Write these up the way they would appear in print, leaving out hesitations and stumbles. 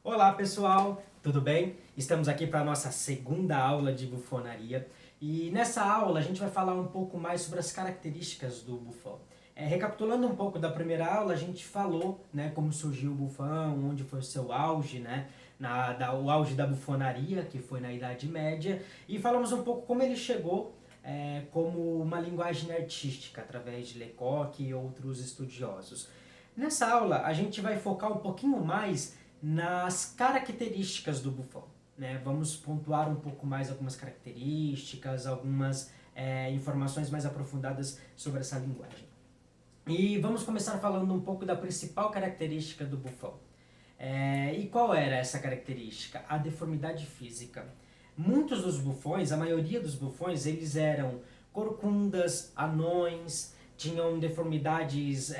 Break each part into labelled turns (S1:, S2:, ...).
S1: Olá pessoal, tudo bem? Estamos aqui para a nossa segunda aula de bufonaria e nessa aula a gente vai falar um pouco mais sobre as características do bufão. Recapitulando um pouco da primeira aula, a gente falou, né, como surgiu o bufão, onde foi o seu auge, né, o auge da bufonaria, que foi na Idade Média, e falamos um pouco como ele chegou como uma linguagem artística, através de Lecoq e outros estudiosos. Nessa aula, a gente vai focar um pouquinho mais nas características do bufão. Né? Vamos pontuar um pouco mais algumas características, algumas informações mais aprofundadas sobre essa linguagem. E vamos começar falando um pouco da principal característica do bufão. E qual era essa característica? A deformidade física. Muitos dos bufões, a maioria dos bufões, eles eram corcundas, anões, tinham deformidades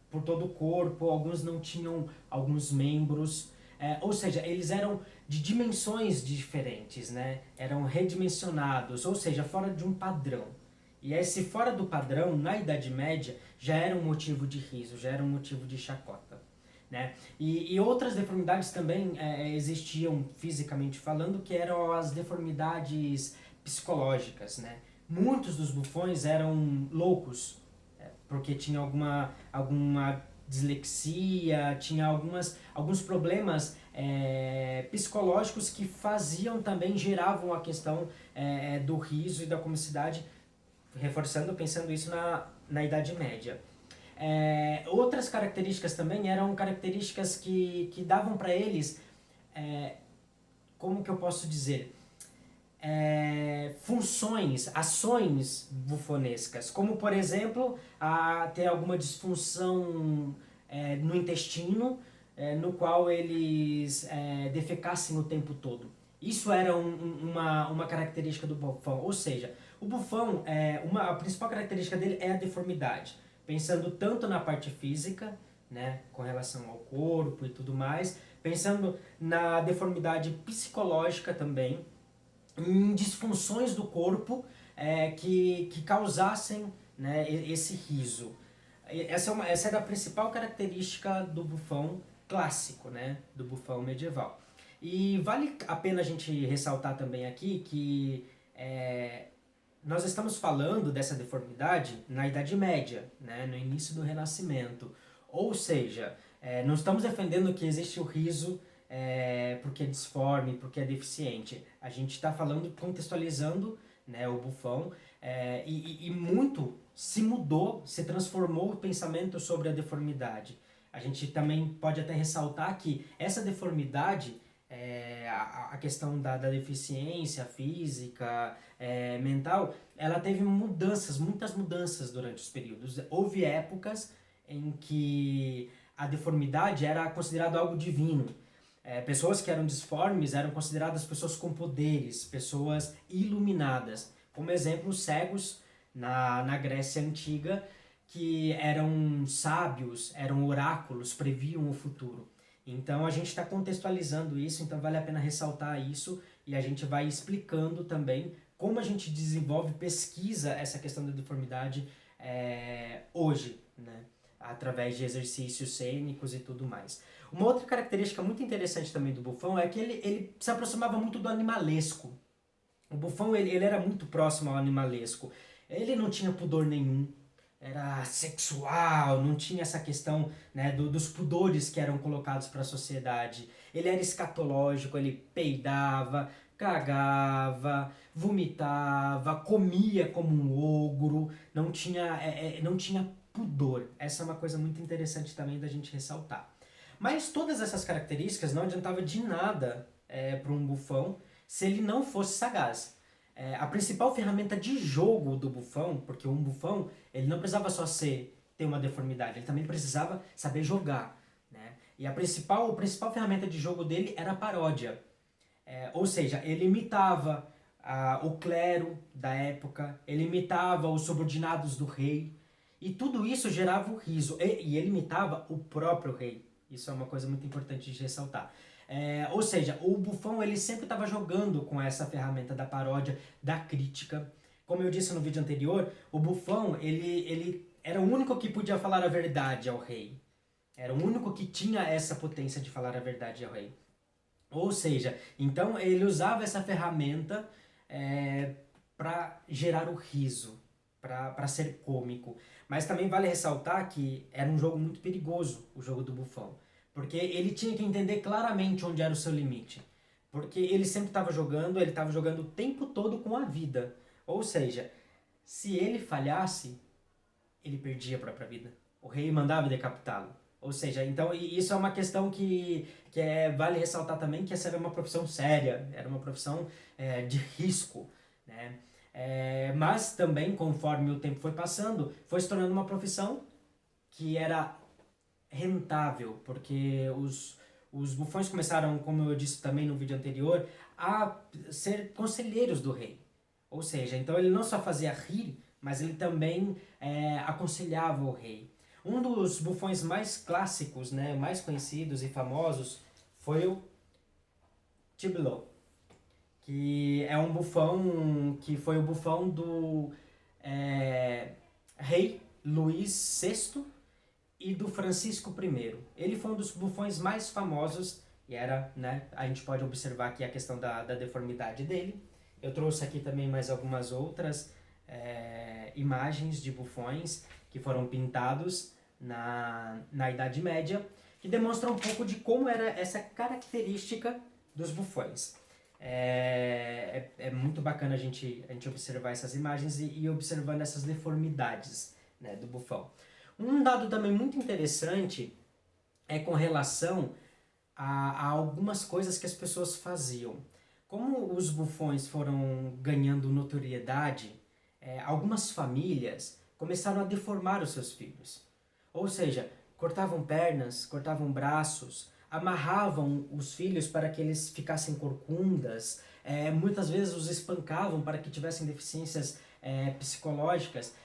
S1: por todo o corpo, alguns não tinham alguns membros, ou seja, eles eram de dimensões diferentes, né? Eram redimensionados, ou seja, fora de um padrão. E esse fora do padrão, na Idade Média, já era um motivo de riso, já era um motivo de chacota. Né? E outras deformidades também existiam fisicamente falando, que eram as deformidades psicológicas. Né? Muitos dos bufões eram loucos, porque tinha alguma dislexia, tinha alguns problemas psicológicos que faziam também, geravam a questão do riso e da comicidade, reforçando, pensando isso na Idade Média. Outras características também eram características que davam para eles, como que eu posso dizer, funções, ações bufonescas, como por exemplo, ter alguma disfunção no intestino, no qual eles defecassem o tempo todo. Isso era uma característica do bufão, ou seja, o bufão, a principal característica dele é a deformidade, pensando tanto na parte física, né, com relação ao corpo e tudo mais, pensando na deformidade psicológica também, em disfunções do corpo que causassem, né, esse riso. Essa era a principal característica do bufão clássico, né, do bufão medieval. E vale a pena a gente ressaltar também aqui que nós estamos falando dessa deformidade na Idade Média, né, no início do Renascimento. Ou seja, não estamos defendendo que existe o riso porque é disforme, porque é deficiente. A gente está falando, contextualizando, né, o bufão, e muito se mudou, se transformou o pensamento sobre a deformidade. A gente também pode até ressaltar que essa deformidade, a questão da deficiência física, mental, ela teve mudanças, muitas mudanças durante os períodos. Houve épocas em que a deformidade era considerada algo divino. Pessoas que eram disformes eram consideradas pessoas com poderes, pessoas iluminadas. Como exemplo, os cegos na Grécia Antiga, que eram sábios, eram oráculos, previam o futuro. Então a gente está contextualizando isso, então vale a pena ressaltar isso e a gente vai explicando também como a gente desenvolve, pesquisa essa questão da deformidade hoje, né? Através de exercícios cênicos e tudo mais. Uma outra característica muito interessante também do bufão é que ele se aproximava muito do animalesco. O bufão ele era muito próximo ao animalesco. Ele não tinha pudor nenhum, era sexual, não tinha essa questão, né, dos pudores que eram colocados para a sociedade. Ele era escatológico, ele peidava, cagava, vomitava, comia como um ogro, não tinha pudor. Essa é uma coisa muito interessante também da gente ressaltar. Mas todas essas características não adiantava de nada para um bufão se ele não fosse sagaz. A principal ferramenta de jogo do bufão, porque um bufão ele não precisava só ter uma deformidade, ele também precisava saber jogar. Né? E a principal ferramenta de jogo dele era a paródia. Ou seja, ele imitava o clero da época, ele imitava os subordinados do rei, e tudo isso gerava o riso, e ele imitava o próprio rei. Isso é uma coisa muito importante de ressaltar. Ou seja, o bufão ele sempre estava jogando com essa ferramenta da paródia, da crítica. Como eu disse no vídeo anterior, o bufão ele era o único que podia falar a verdade ao rei. Era o único que tinha essa potência de falar a verdade ao rei. Ou seja, então ele usava essa ferramenta para gerar o riso, para ser cômico. Mas também vale ressaltar que era um jogo muito perigoso, o jogo do bufão. Porque ele tinha que entender claramente onde era o seu limite. Porque ele sempre ele estava jogando o tempo todo com a vida. Ou seja, se ele falhasse, ele perdia a própria vida. O rei mandava decapitá-lo. Ou seja, então isso é uma questão vale ressaltar também que essa era uma profissão séria, era uma profissão de risco, né? Mas também, conforme o tempo foi passando, foi se tornando uma profissão que era rentável, porque os bufões começaram, como eu disse também no vídeo anterior, a ser conselheiros do rei. Ou seja, então ele não só fazia rir, mas ele também aconselhava o rei. Um dos bufões mais clássicos, né, mais conhecidos e famosos, foi o Tibilo, que é um bufão que foi o bufão do rei Luís VI e do Francisco I. Ele foi um dos bufões mais famosos e era, né, a gente pode observar aqui a questão da deformidade dele. Eu trouxe aqui também mais algumas outras imagens de bufões que foram pintados na Idade Média, que demonstram um pouco de como era essa característica dos bufões. É muito bacana a gente observar essas imagens e observando essas deformidades, né, do bufão. Um dado também muito interessante é com relação a algumas coisas que as pessoas faziam. Como os bufões foram ganhando notoriedade, algumas famílias começaram a deformar os seus filhos. Ou seja, cortavam pernas, cortavam braços, amarravam os filhos para que eles ficassem corcundas, muitas vezes os espancavam para que tivessem deficiências psicológicas,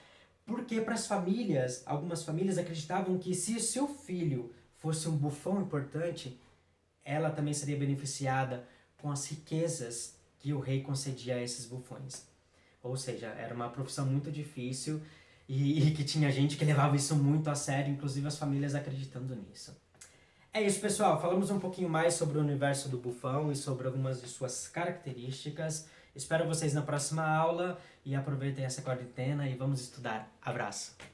S1: porque para as famílias, algumas famílias acreditavam que se o seu filho fosse um bufão importante, ela também seria beneficiada com as riquezas que o rei concedia a esses bufões. Ou seja, era uma profissão muito difícil e que tinha gente que levava isso muito a sério, inclusive as famílias acreditando nisso. É isso, pessoal. Falamos um pouquinho mais sobre o universo do bufão e sobre algumas de suas características. Espero vocês na próxima aula e aproveitem essa quarentena e vamos estudar. Abraço!